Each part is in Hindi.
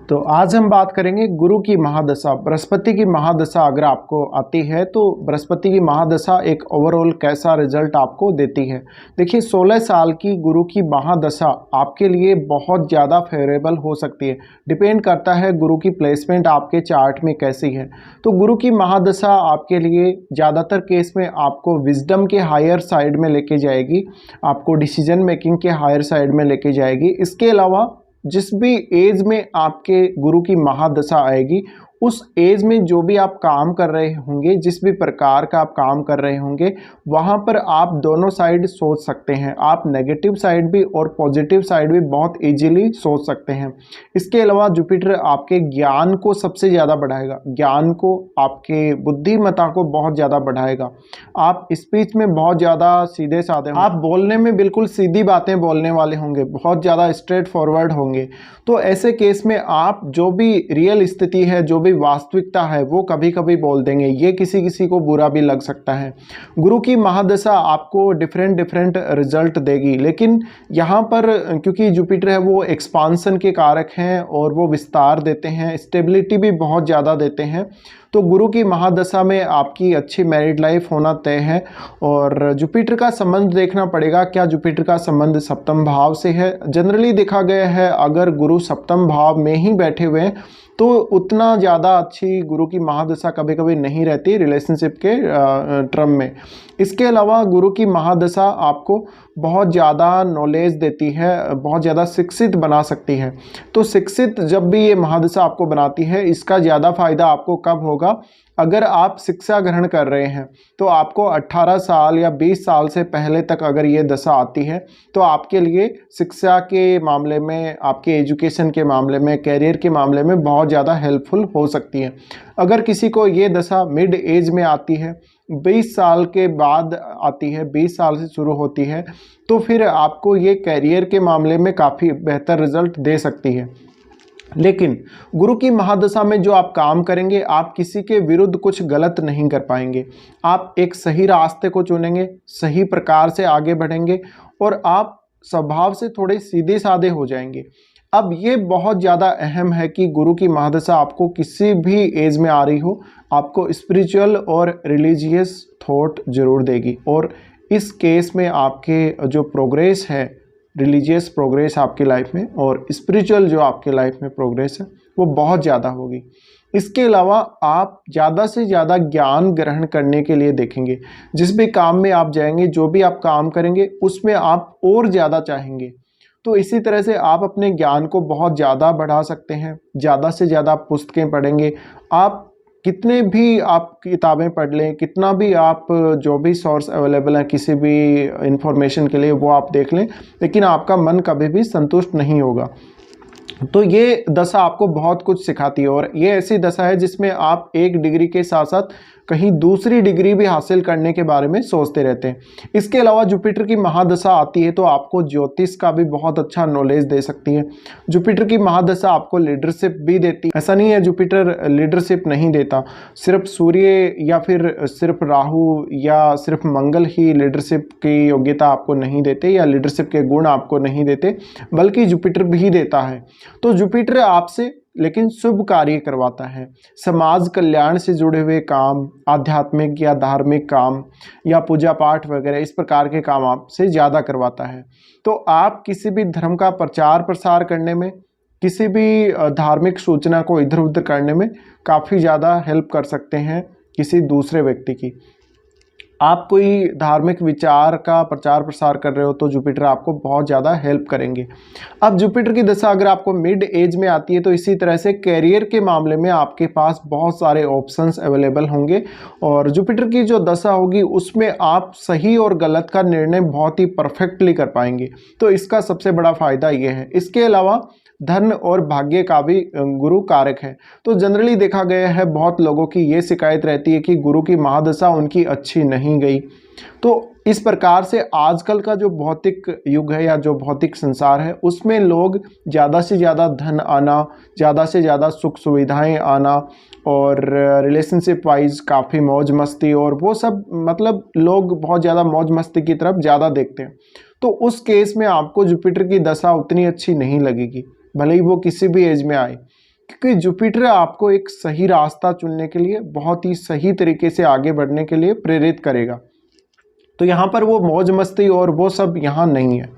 तो आज हम बात करेंगे गुरु की महादशा। बृहस्पति की महादशा अगर आपको आती है तो बृहस्पति की महादशा एक ओवरऑल कैसा रिजल्ट आपको देती है। देखिए 16 साल की गुरु की महादशा आपके लिए बहुत ज़्यादा फेवरेबल हो सकती है। डिपेंड करता है गुरु की प्लेसमेंट आपके चार्ट में कैसी है। तो गुरु की महादशा आपके लिए ज़्यादातर केस में आपको विजडम के हायर साइड में लेके जाएगी, आपको डिसीजन मेकिंग के हायर साइड में लेके जाएगी। इसके अलावा जिस भी एज में आपके गुरु की महादशा आएगी उस एज में जो भी आप काम कर रहे होंगे, जिस भी प्रकार का आप काम कर रहे होंगे, वहाँ पर आप दोनों साइड सोच सकते हैं। आप नेगेटिव साइड भी और पॉजिटिव साइड भी बहुत इजीली सोच सकते हैं। इसके अलावा जुपिटर आपके ज्ञान को सबसे ज़्यादा बढ़ाएगा, ज्ञान को, आपके बुद्धिमत्ता को बहुत ज़्यादा बढ़ाएगा। आप स्पीच में बहुत ज़्यादा सीधे साधे, आप बोलने में बिल्कुल सीधी बातें बोलने वाले होंगे, बहुत ज़्यादा स्ट्रेट फॉरवर्ड होंगे। तो ऐसे केस में आप जो भी रियल स्थिति है, जो भी वास्तविकता है, वो कभी कभी बोल देंगे। ये किसी किसी को बुरा भी लग सकता है। गुरु की महादशा आपको डिफरेंट रिजल्ट देगी, लेकिन यहाँ पर क्योंकि जुपिटर है वो एक्सपांसन के कारक हैं और वो विस्तार देते हैं, स्टेबिलिटी भी बहुत ज़्यादा देते हैं। तो गुरु की महादशा में आपकी अच्छी मैरिड लाइफ होना तय है। और जुपिटर का संबंध देखना पड़ेगा, क्या जुपिटर का संबंध सप्तम भाव से है। जनरली देखा गया है अगर गुरु सप्तम भाव में ही बैठे हुए हैं तो उतना ज़्यादा अच्छी गुरु की महादशा कभी कभी नहीं रहती रिलेशनशिप के टर्म में। इसके अलावा गुरु की महादशा आपको बहुत ज़्यादा नॉलेज देती है, बहुत ज़्यादा शिक्षित बना सकती है। तो शिक्षित जब भी ये महादशा आपको बनाती है, इसका ज़्यादा फायदा आपको कब होगा, अगर आप शिक्षा ग्रहण कर रहे हैं तो आपको 18 साल या 20 साल से पहले तक अगर ये दशा आती है तो आपके लिए शिक्षा के मामले में, आपके एजुकेशन के मामले में, कैरियर के मामले में बहुत ज़्यादा हेल्पफुल हो सकती है। अगर किसी को ये दशा मिड एज में आती है, 20 साल के बाद आती है, 20 साल से शुरू होती है, तो फिर आपको ये कैरियर के मामले में काफ़ी बेहतर रिजल्ट दे सकती है। लेकिन गुरु की महादशा में जो आप काम करेंगे, आप किसी के विरुद्ध कुछ गलत नहीं कर पाएंगे। आप एक सही रास्ते को चुनेंगे, सही प्रकार से आगे बढ़ेंगे और आप स्वभाव से थोड़े सीधे साधे हो जाएंगे। अब ये बहुत ज़्यादा अहम है कि गुरु की महादशा आपको किसी भी एज में आ रही हो, आपको स्पिरिचुअल और रिलीजियस थॉट जरूर देगी। और इस केस में आपके जो प्रोग्रेस है, रिलीजियस प्रोग्रेस आपकी लाइफ में और स्पिरिचुअल जो आपकी लाइफ में प्रोग्रेस है, वो बहुत ज़्यादा होगी। इसके अलावा आप ज़्यादा से ज़्यादा ज्ञान ग्रहण करने के लिए देखेंगे। जिस भी काम में आप जाएंगे, जो भी आप काम करेंगे, उसमें आप और ज़्यादा चाहेंगे। तो इसी तरह से आप अपने ज्ञान को बहुत ज़्यादा बढ़ा सकते हैं। ज़्यादा से ज़्यादा पुस्तकें पढ़ेंगे। आप कितने भी आप किताबें पढ़ लें, कितना भी आप जो भी सोर्स अवेलेबल है किसी भी इंफॉर्मेशन के लिए, वो आप देख लें, लेकिन आपका मन कभी भी संतुष्ट नहीं होगा। तो ये दशा आपको बहुत कुछ सिखाती है और ये ऐसी दशा है जिसमें आप एक डिग्री के साथ साथ कहीं दूसरी डिग्री भी हासिल करने के बारे में सोचते रहते हैं। इसके अलावा जुपिटर की महादशा आती है तो आपको ज्योतिष का भी बहुत अच्छा नॉलेज दे सकती है। जुपिटर की महादशा आपको लीडरशिप भी देती है। ऐसा नहीं है जुपिटर लीडरशिप नहीं देता, सिर्फ सूर्य या फिर सिर्फ राहु या सिर्फ मंगल ही लीडरशिप की योग्यता आपको नहीं देते या लीडरशिप के गुण आपको नहीं देते, बल्कि जुपिटर भी देता है। तो जुपिटर आपसे लेकिन शुभ कार्य करवाता है। समाज कल्याण से जुड़े हुए काम, आध्यात्मिक या धार्मिक काम या पूजा पाठ वगैरह इस प्रकार के काम आपसे ज़्यादा करवाता है। तो आप किसी भी धर्म का प्रचार प्रसार करने में, किसी भी धार्मिक सूचना को इधर उधर करने में काफ़ी ज़्यादा हेल्प कर सकते हैं किसी दूसरे व्यक्ति की। आप कोई धार्मिक विचार का प्रचार प्रसार कर रहे हो तो जुपिटर आपको बहुत ज़्यादा हेल्प करेंगे। अब जुपिटर की दशा अगर आपको मिड एज में आती है तो इसी तरह से कैरियर के मामले में आपके पास बहुत सारे ऑप्शंस अवेलेबल होंगे और जुपिटर की जो दशा होगी उसमें आप सही और गलत का निर्णय बहुत ही परफेक्टली कर पाएंगे। तो इसका सबसे बड़ा फ़ायदा ये है। इसके अलावा धन और भाग्य का भी गुरु कारक है। तो जनरली देखा गया है बहुत लोगों की ये शिकायत रहती है कि गुरु की महादशा उनकी अच्छी नहीं गई। तो इस प्रकार से आजकल का जो भौतिक युग है या जो भौतिक संसार है, उसमें लोग ज़्यादा से ज़्यादा धन आना, ज़्यादा से ज़्यादा सुख सुविधाएं आना और रिलेशनशिप वाइज काफ़ी मौज मस्ती और वो सब, मतलब लोग बहुत ज़्यादा मौज मस्ती की तरफ ज़्यादा देखते हैं। तो उस केस में आपको जुपिटर की दशा उतनी अच्छी नहीं लगेगी, भले ही वो किसी भी एज में आए। क्योंकि जुपिटर आपको एक सही रास्ता चुनने के लिए, बहुत ही सही तरीके से आगे बढ़ने के लिए प्रेरित करेगा। तो यहाँ पर वो मौज मस्ती और वो सब यहाँ नहीं है।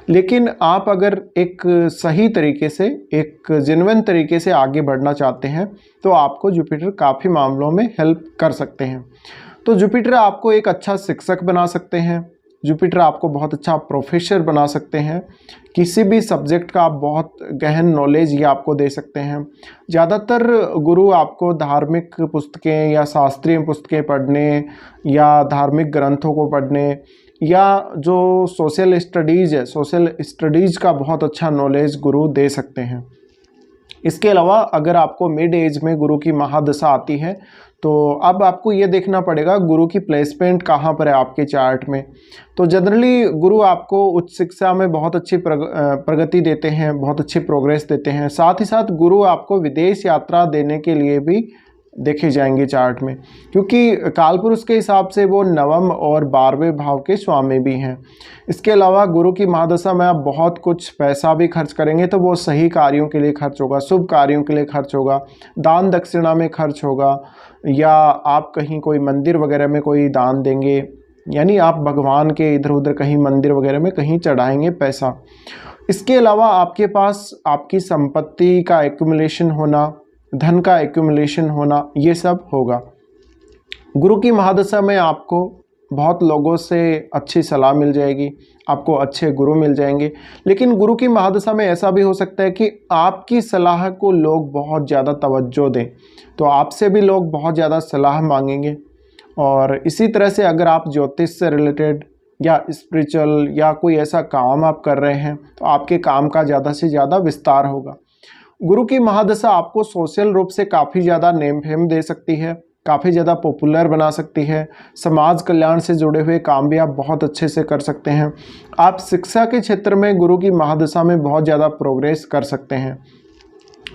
लेकिन आप अगर एक सही तरीके से, एक जेन्युइन तरीके से आगे बढ़ना चाहते हैं तो आपको जुपिटर काफ़ी मामलों में हेल्प कर सकते हैं। तो जुपिटर आपको एक अच्छा शिक्षक बना सकते हैं, जुपिटर आपको बहुत अच्छा प्रोफेसर बना सकते हैं, किसी भी सब्जेक्ट का आप बहुत गहन नॉलेज ये आपको दे सकते हैं। ज़्यादातर गुरु आपको धार्मिक पुस्तकें या शास्त्रीय पुस्तकें पढ़ने या धार्मिक ग्रंथों को पढ़ने या जो सोशल स्टडीज़ है, सोशल स्टडीज़ का बहुत अच्छा नॉलेज गुरु दे सकते हैं। इसके अलावा अगर आपको मिड एज में गुरु की महादशा आती है तो अब आपको ये देखना पड़ेगा गुरु की प्लेसमेंट कहाँ पर है आपके चार्ट में। तो जनरली गुरु आपको उच्च शिक्षा में बहुत अच्छी प्रगति देते हैं, बहुत अच्छी प्रोग्रेस देते हैं। साथ ही साथ गुरु आपको विदेश यात्रा देने के लिए भी देखे जाएंगे चार्ट में, क्योंकि कालपुरुष के हिसाब से वो नवम और 12वें भाव के स्वामी भी हैं। इसके अलावा गुरु की महादशा में आप बहुत कुछ पैसा भी खर्च करेंगे तो वो सही कार्यों के लिए खर्च होगा, शुभ कार्यों के लिए खर्च होगा, दान दक्षिणा में खर्च होगा, या आप कहीं कोई मंदिर वगैरह में कोई दान देंगे, यानी आप भगवान के इधर उधर कहीं मंदिर वगैरह में कहीं चढ़ाएंगे पैसा। इसके अलावा आपके पास आपकी संपत्ति का एक्यूमुलेशन होना, धन का एक्यूमुलेशन होना, ये सब होगा। गुरु की महादशा में आपको बहुत लोगों से अच्छी सलाह मिल जाएगी, आपको अच्छे गुरु मिल जाएंगे। लेकिन गुरु की महादशा में ऐसा भी हो सकता है कि आपकी सलाह को लोग बहुत ज़्यादा तवज्जो दें, तो आपसे भी लोग बहुत ज़्यादा सलाह मांगेंगे। और इसी तरह से अगर आप ज्योतिष से रिलेटेड या स्पिरिचुअल या कोई ऐसा काम आप कर रहे हैं तो आपके काम का ज़्यादा से ज़्यादा विस्तार होगा। गुरु की महादशा आपको सोशल रूप से काफ़ी ज़्यादा नेम फेम दे सकती है, काफ़ी ज़्यादा पॉपुलर बना सकती है। समाज कल्याण से जुड़े हुए काम भी आप बहुत अच्छे से कर सकते हैं। आप शिक्षा के क्षेत्र में गुरु की महादशा में बहुत ज़्यादा प्रोग्रेस कर सकते हैं।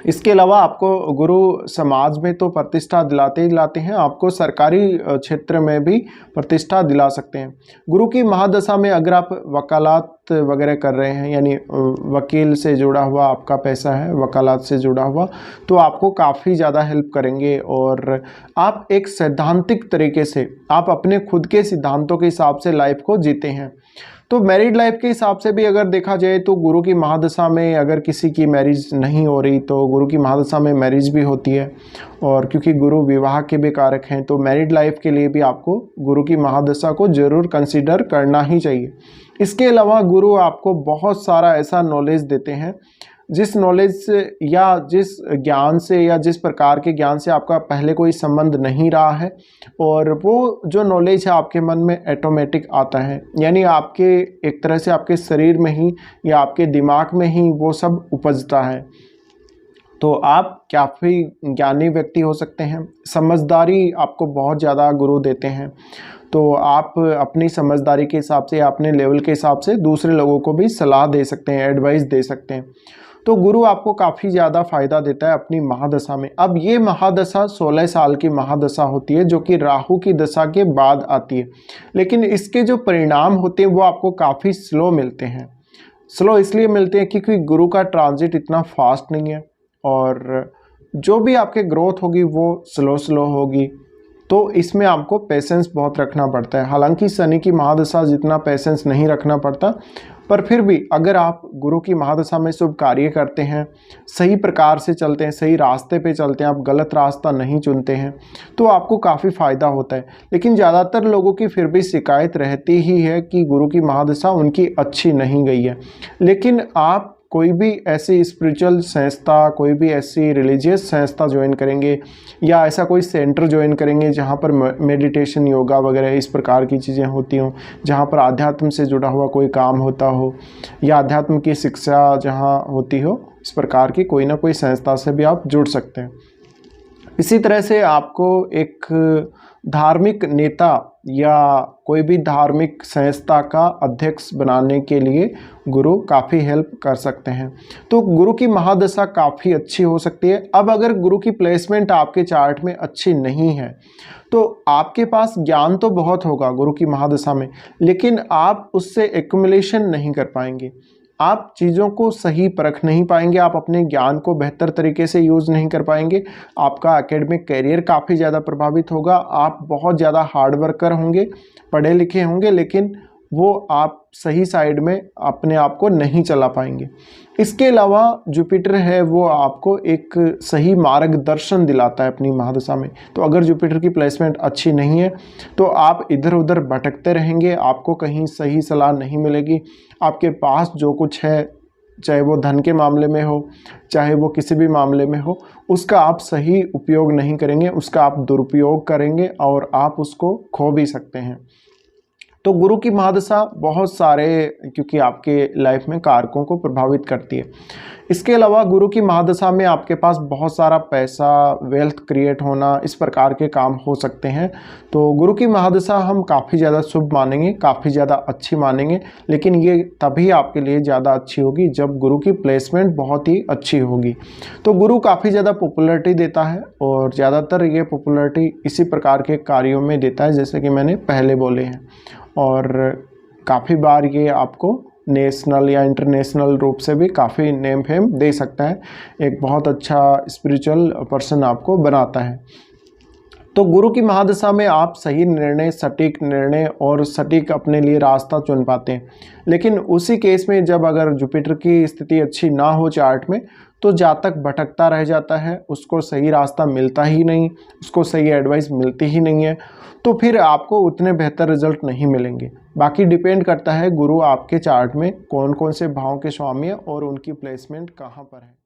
इसके अलावा आपको गुरु समाज में तो प्रतिष्ठा दिलाते ही दिलाते हैं, आपको सरकारी क्षेत्र में भी प्रतिष्ठा दिला सकते हैं। गुरु की महादशा में अगर आप वकालत वगैरह कर रहे हैं, यानी वकील से जुड़ा हुआ आपका पैसा है, वकालत से जुड़ा हुआ, तो आपको काफ़ी ज़्यादा हेल्प करेंगे। और आप एक सैद्धांतिक तरीके से, आप अपने खुद के सिद्धांतों के हिसाब से लाइफ को जीते हैं। तो मैरिड लाइफ के हिसाब से भी अगर देखा जाए तो गुरु की महादशा में अगर किसी की मैरिज नहीं हो रही तो गुरु की महादशा में मैरिज भी होती है। और क्योंकि गुरु विवाह के भी कारक हैं तो मैरिड लाइफ के लिए भी आपको गुरु की महादशा को ज़रूर कंसीडर करना ही चाहिए। इसके अलावा गुरु आपको बहुत सारा ऐसा नॉलेज देते हैं जिस नॉलेज से या जिस ज्ञान से या जिस प्रकार के ज्ञान से आपका पहले कोई संबंध नहीं रहा है, और वो जो नॉलेज है आपके मन में ऑटोमेटिक आता है, यानी आपके एक तरह से आपके शरीर में ही या आपके दिमाग में ही वो सब उपजता है। तो आप काफ़ी ज्ञानी व्यक्ति हो सकते हैं। समझदारी आपको बहुत ज़्यादा गुरु देते हैं, तो आप अपनी समझदारी के हिसाब से या अपने लेवल के हिसाब से दूसरे लोगों को भी सलाह दे सकते हैं, एडवाइस दे सकते हैं। तो गुरु आपको काफ़ी ज़्यादा फ़ायदा देता है अपनी महादशा में। अब ये महादशा 16 साल की महादशा होती है जो कि राहु की दशा के बाद आती है, लेकिन इसके जो परिणाम होते हैं वो आपको काफ़ी स्लो मिलते हैं। स्लो इसलिए मिलते हैं क्योंकि गुरु का ट्रांजिट इतना फास्ट नहीं है और जो भी आपके ग्रोथ होगी वो स्लो होगी, तो इसमें आपको पेशेंस बहुत रखना पड़ता है। हालांकि शनि की महादशा जितना पेशेंस नहीं रखना पड़ता, पर फिर भी अगर आप गुरु की महादशा में शुभ कार्य करते हैं, सही प्रकार से चलते हैं, सही रास्ते पे चलते हैं, आप गलत रास्ता नहीं चुनते हैं, तो आपको काफ़ी फ़ायदा होता है। लेकिन ज़्यादातर लोगों की फिर भी शिकायत रहती ही है कि गुरु की महादशा उनकी अच्छी नहीं गई है। लेकिन आप कोई भी ऐसी स्पिरिचुअल संस्था, कोई भी ऐसी रिलीजियस संस्था ज्वाइन करेंगे या ऐसा कोई सेंटर ज्वाइन करेंगे जहाँ पर मेडिटेशन, योगा वगैरह इस प्रकार की चीज़ें होती हों, जहाँ पर आध्यात्म से जुड़ा हुआ कोई काम होता हो या आध्यात्म की शिक्षा जहाँ होती हो, इस प्रकार की कोई ना कोई संस्था से भी आप जुड़ सकते हैं। इसी तरह से आपको एक धार्मिक नेता या कोई भी धार्मिक संस्था का अध्यक्ष बनाने के लिए गुरु काफ़ी हेल्प कर सकते हैं। तो गुरु की महादशा काफ़ी अच्छी हो सकती है। अब अगर गुरु की प्लेसमेंट आपके चार्ट में अच्छी नहीं है तो आपके पास ज्ञान तो बहुत होगा गुरु की महादशा में, लेकिन आप उससे एक्युमुलेशन नहीं कर पाएंगे। आप चीज़ों को सही परख नहीं पाएंगे, आप अपने ज्ञान को बेहतर तरीके से यूज़ नहीं कर पाएंगे। आपका एकेडमिक करियर काफ़ी ज़्यादा प्रभावित होगा। आप बहुत ज़्यादा हार्ड वर्कर होंगे, पढ़े लिखे होंगे, लेकिन वो आप सही साइड में अपने आप को नहीं चला पाएंगे। इसके अलावा जुपिटर है वो आपको एक सही मार्गदर्शन दिलाता है अपनी महादशा में। तो अगर जुपिटर की प्लेसमेंट अच्छी नहीं है तो आप इधर उधर भटकते रहेंगे, आपको कहीं सही सलाह नहीं मिलेगी। आपके पास जो कुछ है, चाहे वो धन के मामले में हो, चाहे वो किसी भी मामले में हो, उसका आप सही उपयोग नहीं करेंगे, उसका आप दुरुपयोग करेंगे और आप उसको खो भी सकते हैं। तो गुरु की महादशा बहुत सारे, क्योंकि आपके लाइफ में कारकों को प्रभावित करती है। इसके अलावा गुरु की महादशा में आपके पास बहुत सारा पैसा, वेल्थ क्रिएट होना, इस प्रकार के काम हो सकते हैं। तो गुरु की महादशा हम काफ़ी ज़्यादा शुभ मानेंगे, काफ़ी ज़्यादा अच्छी मानेंगे, लेकिन ये तभी आपके लिए ज़्यादा अच्छी होगी जब गुरु की प्लेसमेंट बहुत ही अच्छी होगी। तो गुरु काफ़ी ज़्यादा पॉपुलैरिटी देता है और ज़्यादातर ये पॉपुलैरिटी इसी प्रकार के कार्यों में देता है जैसे कि मैंने पहले बोले हैं, और काफ़ी बार ये आपको नेशनल या इंटरनेशनल रूप से भी काफ़ी नेम फेम दे सकता है, एक बहुत अच्छा स्पिरिचुअल पर्सन आपको बनाता है। तो गुरु की महादशा में आप सही निर्णय, सटीक निर्णय और सटीक अपने लिए रास्ता चुन पाते हैं। लेकिन उसी केस में जब अगर जुपिटर की स्थिति अच्छी ना हो चार्ट में, तो जातक भटकता रह जाता है, उसको सही रास्ता मिलता ही नहीं, उसको सही एडवाइस मिलती ही नहीं है, तो फिर आपको उतने बेहतर रिजल्ट नहीं मिलेंगे। बाकी डिपेंड करता है गुरु आपके चार्ट में कौन कौन से भाव के स्वामी है और उनकी प्लेसमेंट कहाँ पर है।